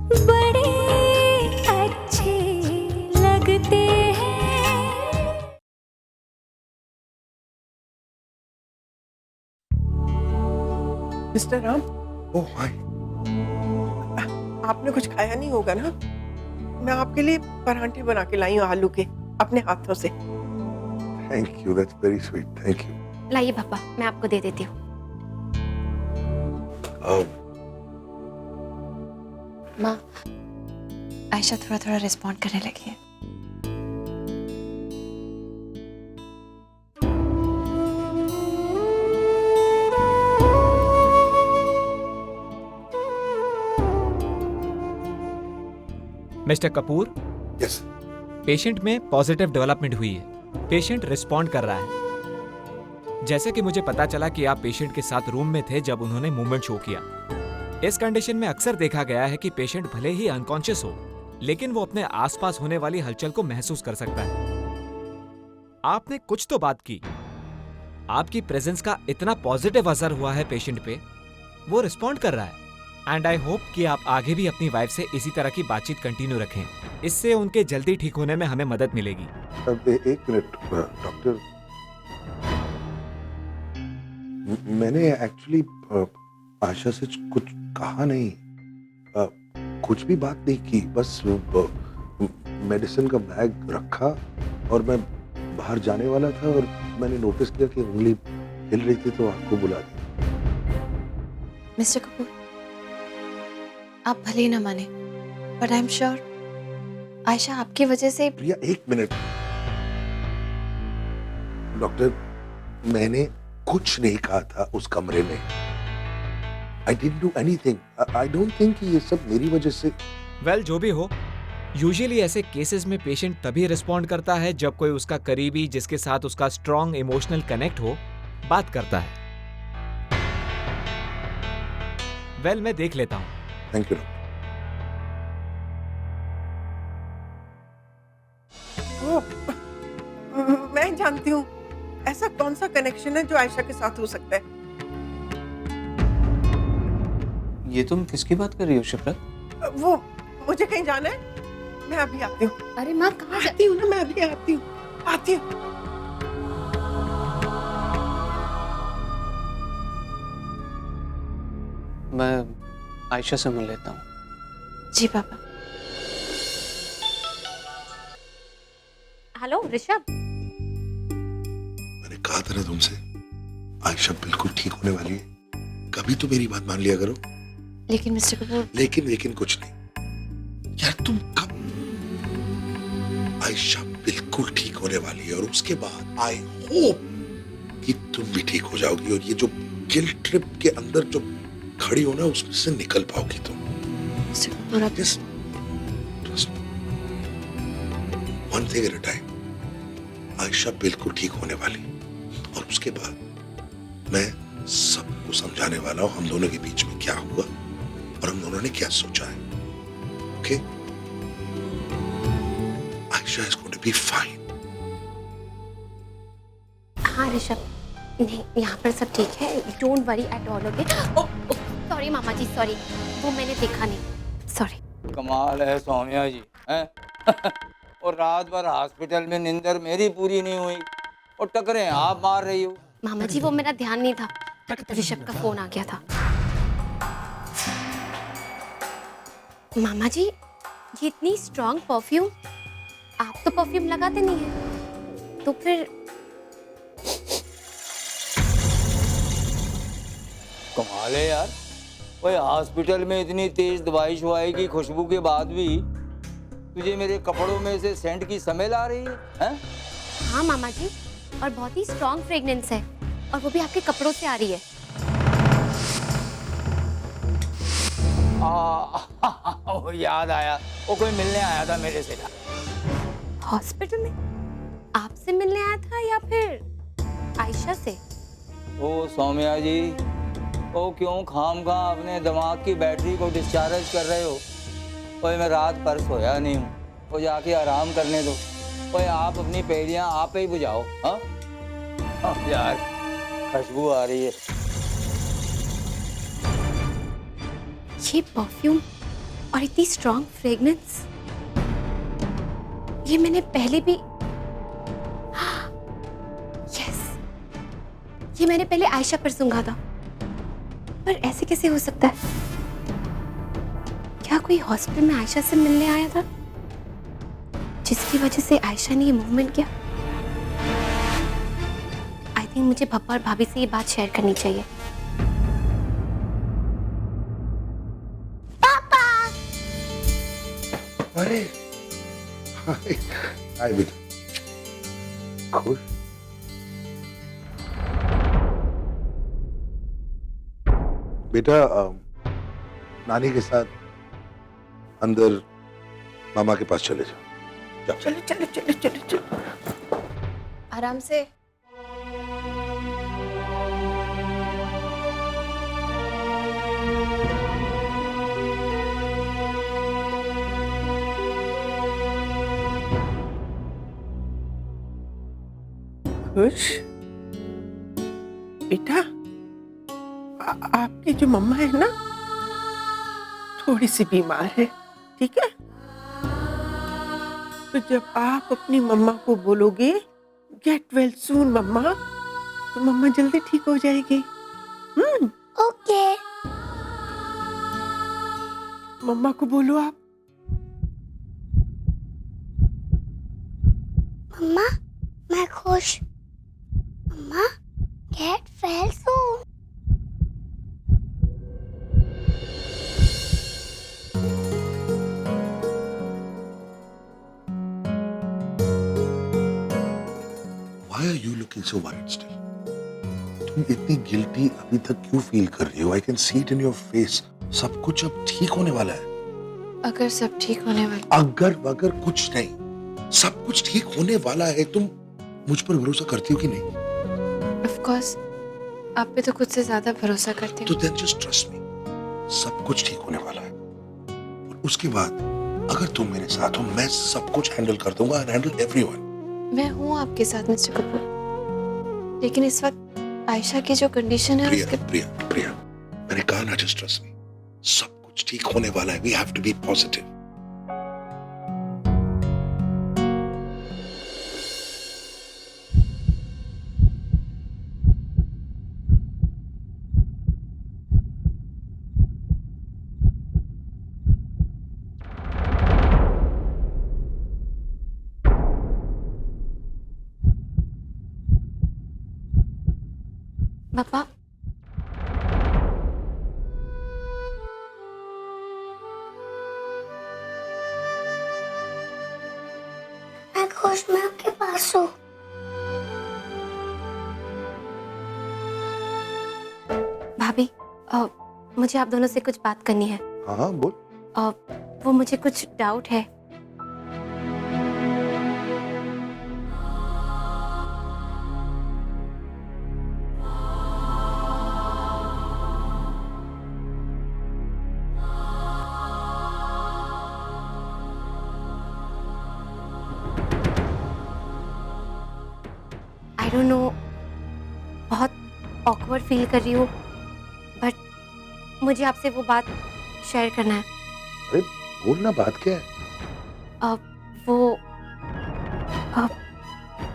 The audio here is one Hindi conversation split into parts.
बड़े अच्छे लगते हैं। मिस्टर राम, ओह हाय। आपने कुछ खाया नहीं होगा ना? मैं आपके लिए परांठे बना के लाई हूँ आलू के, अपने हाथों से। Thank you, that's very sweet, thank you. लाइए पापा, मैं आपको दे देती हूँ। माँ, आयशा थोड़ा थोड़ा रिस्पॉन्ड करने लगी है। Mister Kapoor, yes. पेशेंट में पॉजिटिव डेवलपमेंट हुई है। पेशेंट रिस्पॉन्ड कर रहा है। जैसे कि मुझे पता चला कि आप पेशेंट के साथ रूम में थे जब उन्होंने मूवमेंट शो किया। इस कंडीशन में अक्सर देखा गया है कि पेशेंट भले ही अनकॉन्शियस हो, लेकिन वो अपने आसपास होने वाली हलचल को महसूस कर सकता है। आपने कुछ तो बात की। आपकी प्रेजेंस का इतना पॉजिटिव असर हुआ है पेशेंट पे, वो रिस्पॉन्ड कर रहा है। एंड आई होप कि आप आगे भी अपनी वाइफ से इसी तरह की बातचीत कंटिन्यू रखें। इससे उनके जल्दी ठीक होने में हमें मदद मिलेगी। अब एक मिनट डॉक्टर, मैंने एक्चुअली आशा से कुछ कहा नहीं, कुछ भी बात नहीं की। बस मेडिसिन का बैग रखा और मैं बाहर जाने वाला था और मैंने नोटिस किया कि उंगली हिल रही थी तो आपको बुला दिया। मिस्टर कपूर, आप भले ही ना माने, but I am sure Ayesha आपकी वजह से। प्रिया एक मिनट। डॉक्टर, मैंने कुछ नहीं कहा था उस कमरे में। I didn't do anything. I don't think कि ये सब मेरी वजह से। वेल, जो भी हो, यूजुअली ऐसे केसेस में पेशेंट तभी रिस्पॉन्ड करता है जब कोई उसका करीबी जिसके साथ उसका स्ट्रॉन्ग इमोशनल कनेक्ट हो बात करता है। वेल, मैं देख लेता हूँ। Thank you. मैं जानती हूँ ऐसा कौन सा कनेक्शन है जो आयशा के साथ हो सकता है। ये तुम किसकी बात कर रही हो शिप्रा? वो मुझे कहीं जाना है, मैं अभी आती हूँ। अरे माँ, कहाँ आती हूँ ना, मैं अभी आती हूँ, आती हूँ। मैं आयशा से मिल लेता हूँ। जी पापा। हेलो ऋषभ। मैंने कहा था ना तुमसे, आयशा बिल्कुल ठीक होने वाली है। कभी तो मेरी बात मान लिया करो। लेकिन मिस्टर कपूर। लेकिन कुछ नहीं यार। तुम कब? आयशा बिल्कुल ठीक होने वाली है और उसके बाद आई होप कि तुम भी ठीक हो जाओगी और ये जो गिल्ट ट्रिप के अंदर जो खड़ी हो ना, उसमें से निकल पाओगी तुम। मिस्टर कपूर, आप Just trust me. One thing at a time. Ayesha बिल्कुल ठीक होने वाली और उसके बाद मैं सबको समझाने वाला हूं हम दोनों के बीच में क्या हुआ और हम दोनों ने क्या सोचा है। Okay? Ayesha is going to be fine. हाँ ऋषभ, नहीं यहाँ पर सब ठीक है, don't worry at all. Okay? Sorry मामा जी, सॉरी, वो मैंने देखा नहीं, सॉरी। कमाल है सौम्या जी, हैं? और रात भर हॉस्पिटल में नींदर मेरी पूरी नहीं हुई और टकरे आप मार रही हो। मामा जी, वो मेरा ध्यान नहीं था, ऋषभ का फोन आ गया था। मामा जी, ये इतनी स्ट्रॉन्ग परफ्यूम, आप तो परफ्यूम लगाते नहीं हैं, तो फिर? कमाल है यार, भाई हॉस्पिटल में इतनी तेज दवाई शवाई की खुशबू के बाद भी तुझे मेरे कपड़ों में से सेंट की स्मेल आ रही है, हैं? हाँ मामा जी, और बहुत ही स्ट्रॉन्ग फ्रेग्रेंस है, और वो भी आपके कपड़ों से आ रही है। ओ, याद आया, वो कोई मिलने आया था मेरे से। हॉस्पिटल में आपसे मिलने आया था या फिर आयशा से? ओ सौम्या जी, ओ क्यों खामखा अपने दिमाग की बैटरी को डिस्चार्ज कर रहे हो? ओए मैं रात भर सोया नहीं हूँ, वो जाके आराम करने दो। ओए आप अपनी पहेलियाँ आप ही बुझाओ। हाँ यार, खुशबू आ रही है। ये परफ्यूम और इतनी स्ट्रॉन्ग फ्रेग्रेंस, ये मैंने पहले भी, यस, ये मैंने पहले आयशा पर सूंघा था, पर ऐसे कैसे हो सकता है? क्या कोई हॉस्पिटल में आयशा से मिलने आया था जिसकी वजह से आयशा ने ये मूवमेंट किया? आई थिंक मुझे पप्पा और भाभी से ये बात शेयर करनी चाहिए। अरे हाय हाय बेटा, खुश? बेटा नानी के साथ अंदर मामा के पास चले जाओ। चलो चलो चलो चलो चलो। आराम से। खुश बेटा, आपकी जो मम्मा है ना, थोड़ी सी बीमार है, ठीक है? तो जब आप अपनी मम्मा को बोलोगे गेट वेल सून मम्मा, तो मम्मा जल्दी ठीक हो जाएगी। ओके। मम्मा को बोलो आप। मम्मा मैं खुश। मम्मा get well soon. Why are you looking so worried still? तुम इतनी गिल्टी अभी तक क्यों फील कर रही हो? I can see it in your face. सब कुछ अब ठीक होने वाला है। अगर सब ठीक होने वाला, अगर वगर कुछ नहीं, सब कुछ ठीक होने वाला है। तुम मुझ पर भरोसा करती हो कि नहीं? ऑफ कोर्स आप पे तो खुद से ज्यादा भरोसा करती तो हूँ। then just trust me. सब कुछ ठीक होने वाला है। और उसके बाद अगर तुम मेरे साथ हो, मैं सब कुछ हैंडल कर दूंगा। I'll handle everyone. मैं हूँ आपके साथ मिस्टर कपूर, लेकिन इस वक्त आयशा की जो कंडीशन है प्रिया, उसके, प्रिया, प्रिया, मैंने कहा ना, just trust me. सब कुछ ठीक होने वाला है। We have to be positive. पापा, मैं खुश, मैं आपके पास हूँ। भाभी, मुझे आप दोनों से कुछ बात करनी है। हाँ हाँ बोल। वो मुझे कुछ डाउट है। आई डोंट नो, बहुत ऑकवर्ड फील कर रही हूँ, बट मुझे आपसे वो बात शेयर करना है। अरे बोलना, बात क्या है? वो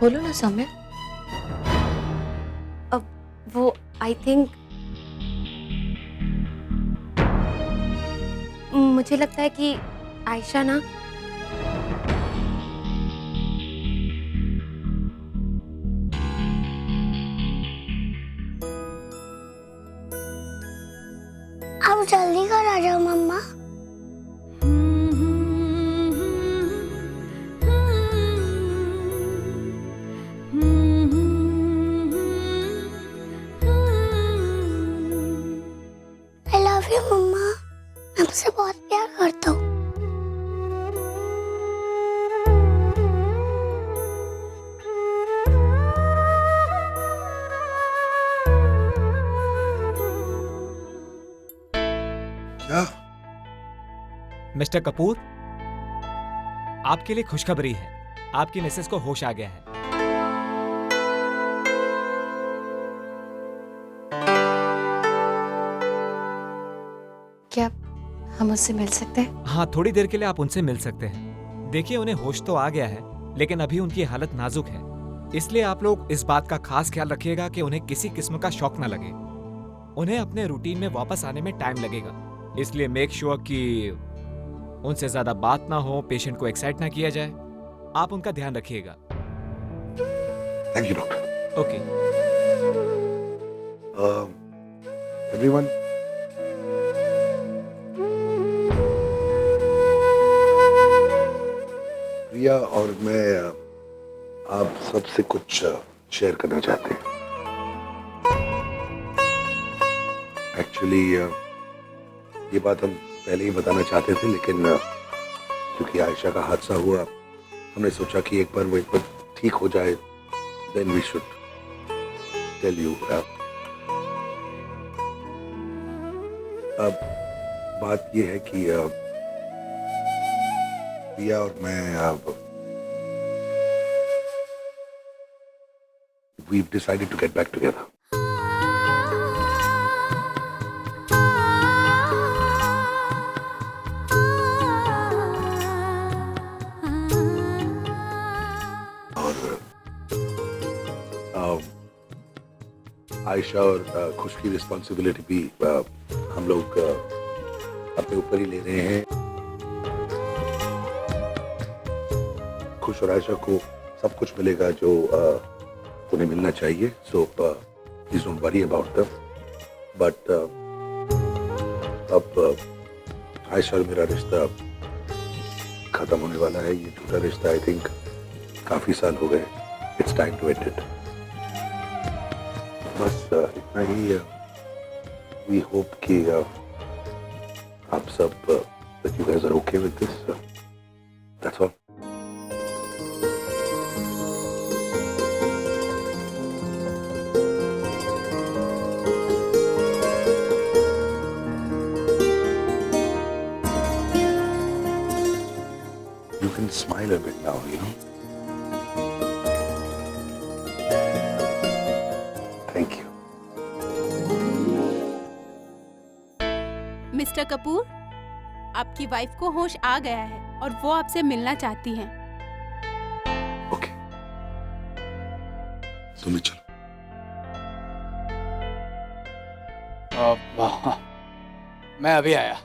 बोलो ना सौम्या। वो आई थिंक मुझे लगता है कि आयशा ना, आप जल्दी घर आ जाओ मम्मा। I love you मम्मा, मैं आपसे बहुत प्यार करता हूँ। क्या? मिस्टर कपूर, आपके लिए खुशखबरी है। आपकी मिसेस को होश आ गया है। क्या हम उससे मिल सकते हैं? हाँ, थोड़ी देर के लिए आप उनसे मिल सकते हैं। देखिए, उन्हें होश तो आ गया है, लेकिन अभी उनकी हालत नाजुक है, इसलिए आप लोग इस बात का खास ख्याल रखिएगा कि उन्हें किसी किस्म का शॉक ना लगे। उन्हें अपने रूटीन में वापस आने में टाइम लगेगा, इसलिए मेक श्योर कि उनसे ज्यादा बात ना हो, पेशेंट को एक्साइट ना किया जाए। आप उनका ध्यान रखिएगा। Thank you doctor. Okay. Everyone, Priya और मैं आप सबसे कुछ शेयर करना चाहते हैं। एक्चुअली ये बात हम पहले ही बताना चाहते थे, लेकिन क्योंकि आयशा का हादसा हुआ, हमने सोचा कि एक बार वो ठीक हो जाए, then we should tell you. अब बात ये है कि प्रिया और मैं अब we've decided to get back together. Ayesha और खुश की रिस्पॉन्सिबिलिटी भी हम लोग अपने ऊपर ही ले रहे हैं। खुश और आयशा को सब कुछ मिलेगा जो उन्हें मिलना चाहिए, so please don't worry about that. But अब आयशा और मेरा रिश्ता खत्म होने वाला है। ये झूठा रिश्ता आई थिंक काफी साल हो गए। It's time to end it. बस इतना ही। वी होप कि आप सब that you guys are okay with this. That's all. You can smile a bit now, you know. Thank you. Mister Kapoor, आपकी वाइफ को होश आ गया है और वो आपसे मिलना चाहती हैं। Okay. तुम भी चलो। वाह, मैं अभी आया।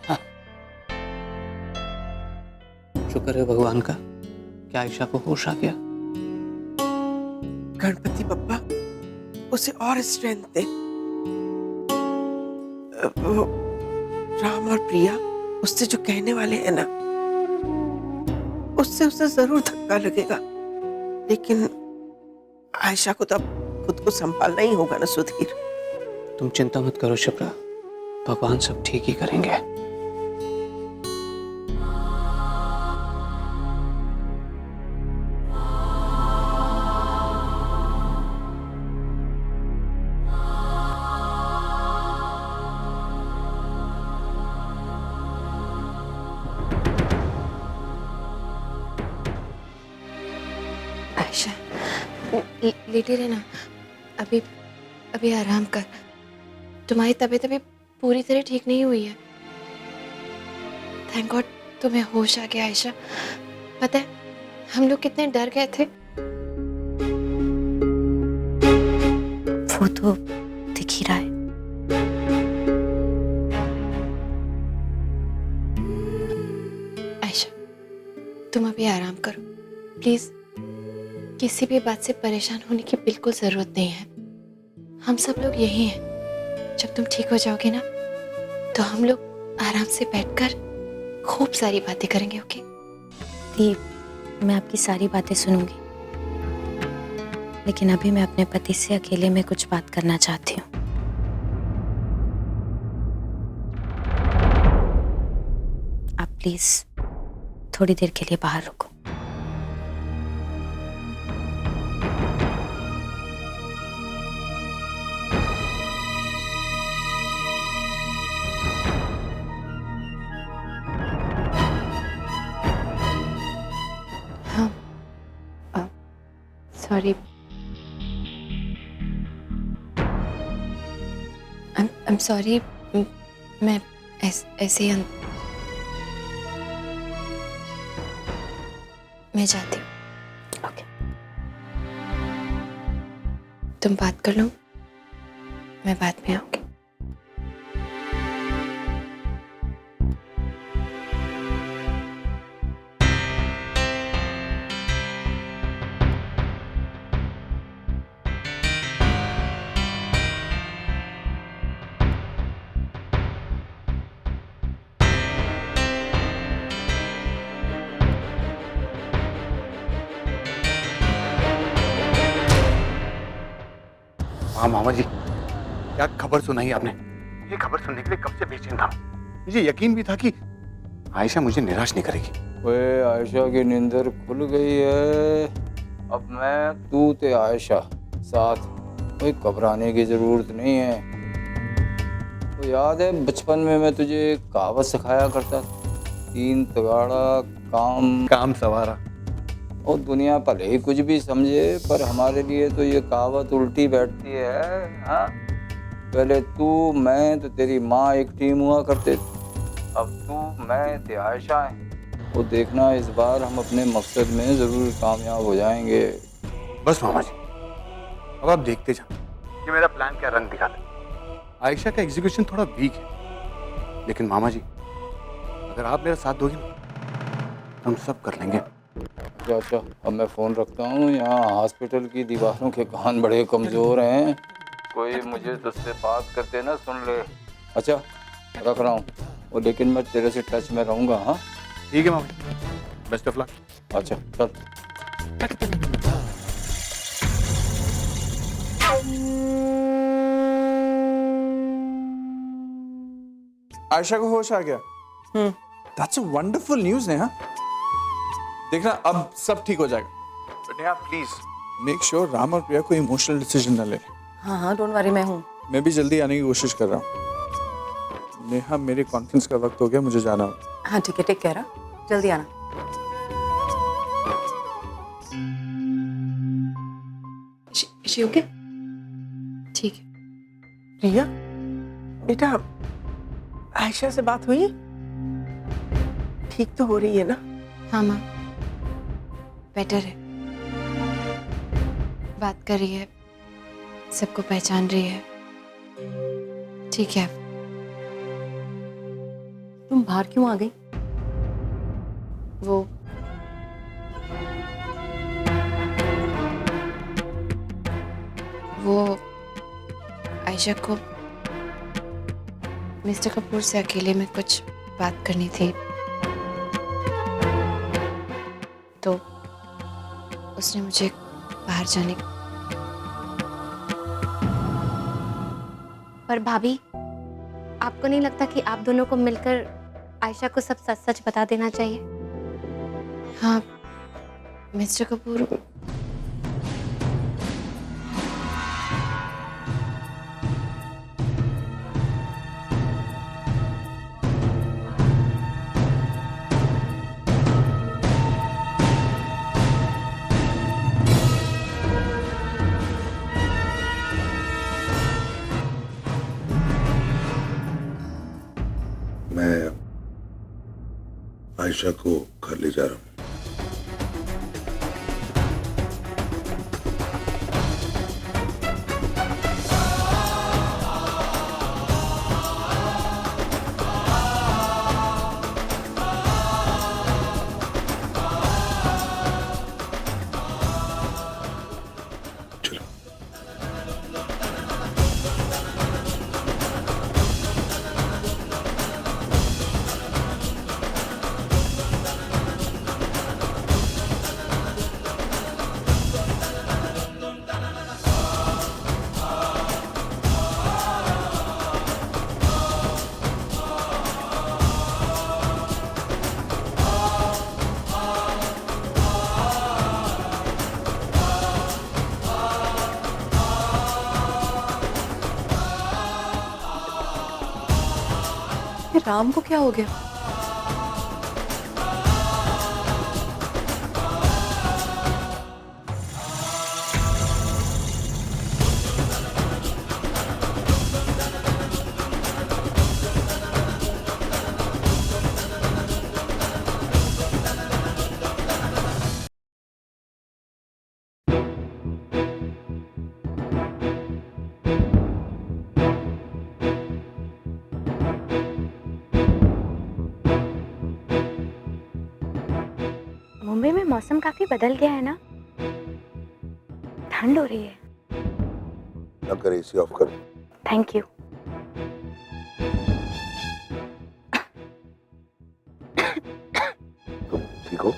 शुक्र है भगवान का, क्या आयशा को होश आ गया। गणपति बप्पा उसे और स्ट्रेंथ दे। वो राम और प्रिया उससे जो कहने वाले हैं ना, उससे उसे जरूर धक्का लगेगा, लेकिन आयशा को तो अब खुद को संभालना ही होगा ना सुधीर। तुम चिंता मत करो शिप्रा, भगवान सब ठीक ही करेंगे। आयशा, लेटी रहना, अभी अभी आराम कर। तुम्हारी तबीयत अभी पूरी तरह ठीक नहीं हुई है। थैंक गॉड तुम्हें होश आ गया आयशा। पता है हम लोग कितने डर गए थे। वो तो दिख ही रहा है। आयशा, तुम अभी आराम करो प्लीज। किसी भी बात से परेशान होने की बिल्कुल जरूरत नहीं है। हम सब लोग यही हैं। जब तुम ठीक हो जाओगे ना, तो हम लोग आराम से बैठकर खूब सारी बातें करेंगे। ओके दीप, मैं आपकी सारी बातें सुनूंगी, लेकिन अभी मैं अपने पति से अकेले में कुछ बात करना चाहती हूँ। आप प्लीज थोड़ी देर के लिए बाहर रुको। सॉरी, I'm sorry, मैं ऐसे ही मैं जाती हूँ। ओके, तुम बात कर लो, मैं बाद में आऊंगी। हाँ मामा जी, क्या खबर सुनाई आपने? ये खबर सुनने के लिए कब से बेचैन था। मुझे यकीन भी था कि आयशा मुझे निराश नहीं करेगी। ओए आयशा की नींदर खुल गई है। अब मैं तू ते आयशा साथ, कोई घबराने की जरूरत नहीं है। तो याद है बचपन में मैं तुझे एक कहावत सिखाया करता था, 3 तगाड़ा काम सवारा। और दुनिया भले ही कुछ भी समझे, पर हमारे लिए तो ये कहावत उल्टी बैठती है। हाँ, पहले तू मैं तो तेरी माँ एक टीम हुआ करते थे, अब तू मैं ते आयशा है। वो देखना इस बार हम अपने मकसद में ज़रूर कामयाब हो जाएंगे। बस मामा जी, अब आप देखते जाओ कि मेरा प्लान क्या रंग दिखाता है। आयशा का एग्जीक्यूशन थोड़ा वीक है, लेकिन मामा जी अगर आप मेरा साथ दोगे ना, हम सब कर लेंगे। अच्छा, अब मैं फ़ोन रखता हूँ। यहाँ हॉस्पिटल की दीवारों के कान बड़े कमज़ोर हैं, कोई मुझे तुझसे बात करते ना सुन ले। अच्छा, रख रहा हूँ वो, लेकिन मैं तेरे से टच में रहूँगा। हाँ ठीक है मामा, बेस्ट ऑफ लक। अच्छा चल। आयशा को होश आ गया। That's a wonderful news Neha. देखना अब सब ठीक हो जाएगा। Neha please make sure Ram और प्रिया कोई इमोशनल डिसीजन ना ले। हाँ हाँ, डोंट वरी, मैं हूँ। मैं भी जल्दी आने की कोशिश कर रहा हूँ। नेहा, मेरे कॉन्फ्रेंस का वक्त हो गया, मुझे जाना होगा। हाँ ठीक है, टेक केयर, जल्दी आना। She okay? ठीक है। प्रिया बेटा, आयशा से बात हुई? ठीक तो हो रही है ना? हाँ माँ, बेटर है, बात कर रही है, सबको पहचान रही है, ठीक है। तुम बाहर क्यों आ गई? वो आयशा को मिस्टर कपूर से अकेले में कुछ बात करनी थी, तो उसने मुझे बाहर जाने। पर भाभी, आपको नहीं लगता कि आप दोनों को मिलकर आयशा को सब सच सच बता देना चाहिए? हाँ मिस्टर कपूर, मैं आयशा को घर ले जा रहा हूँ। राम को क्या हो गया? मुंबई में मौसम काफी बदल गया है ना, ठंड हो रही है। ना कर, एसी ऑफ कर। Thank you. तुम ठीक हो?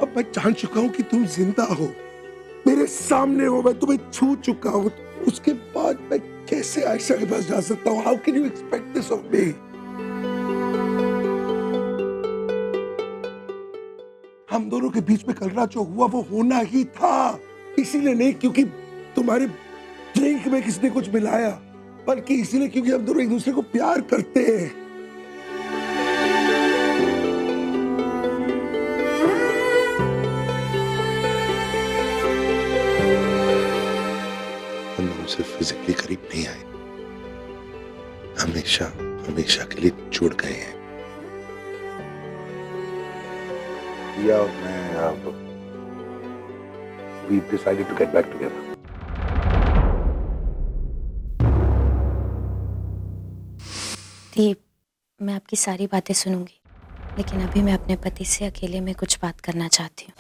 अब मैं जान चुका हूं कि तुम जिंदा हो, मेरे सामने हो, मैं तुम्हें छू चुका हूं। उसके बाद मैं कैसे आयशा के पास जा सकता हूं? How can you expect this of me? हम दोनों के बीच में कल रात जो हुआ वो होना ही था, इसीलिए नहीं क्योंकि तुम्हारे ड्रिंक में किसने कुछ मिलाया, बल्कि इसीलिए क्योंकि हम दोनों एक दूसरे को प्यार करते हैं। हम दोनों सिर्फ फिजिकली करीब नहीं आए, हमेशा हमेशा के लिए जुड़ गए हैं। या मैं we decided to get back together. दीप, मैं आपकी सारी बातें सुनूंगी, लेकिन अभी मैं अपने पति से अकेले में कुछ बात करना चाहती हूँ।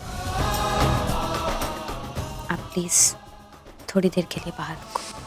आप प्लीज थोड़ी देर के लिए बाहर रुको।